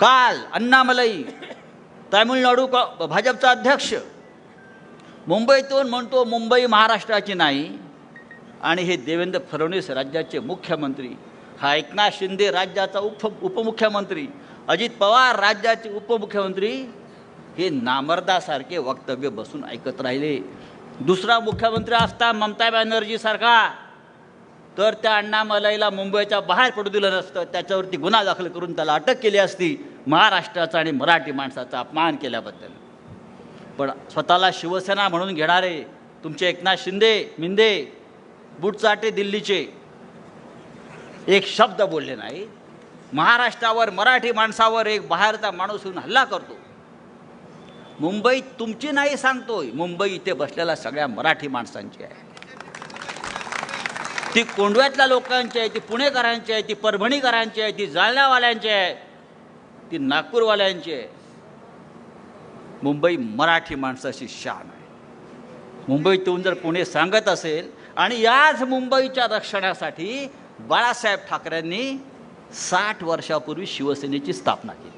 काल अण्णामलई तामिळनाडू भाजपचा अध्यक्ष मुंबईतून म्हणतो मुंबई महाराष्ट्राची नाही, आणि हे देवेंद्र फडणवीस राज्याचे मुख्यमंत्री, हा एकनाथ शिंदे राज्याचा उपमुख्यमंत्री, अजित पवार राज्याचे उपमुख्यमंत्री हे नामर्दासारखे वक्तव्य बसून ऐकत राहिले. दुसरा मुख्यमंत्री असता ममता बॅनर्जीसारखा, तर त्या अण्णामलईला मुंबईच्या बाहेर पडू दिलं नसतं, त्याच्यावरती गुन्हा दाखल करून त्याला अटक केली असती महाराष्ट्राचा आणि मराठी माणसाचा अपमान केल्याबद्दल. पण स्वतःला शिवसेना म्हणून घेणारे तुमचे एकनाथ मिंदे बुटचाटे दिल्लीचे एक शब्द बोलले नाही. महाराष्ट्रावर मराठी माणसावर एक बाहेरचा माणूस येऊन हल्ला करतो. मुंबई तुमची नाही सांगतोय, मुंबई इथे बसलेल्या सगळ्या मराठी माणसांची आहे. ती कोंडव्यातल्या लोकांची आहे, ती पुणेकरांची आहे, ती परभणीकरांची आहे, ती जालन्यावाल्यांची आहे, ती नागपूरवाल्यांची आहे. मुंबई मराठी माणसाची शान आहे. मुंबईतून जर पुणे सांगत असेल, आणि याच मुंबईच्या रक्षणासाठी बाळासाहेब ठाकरेंनी 60 वर्षापूर्वी शिवसेनेची स्थापना केली.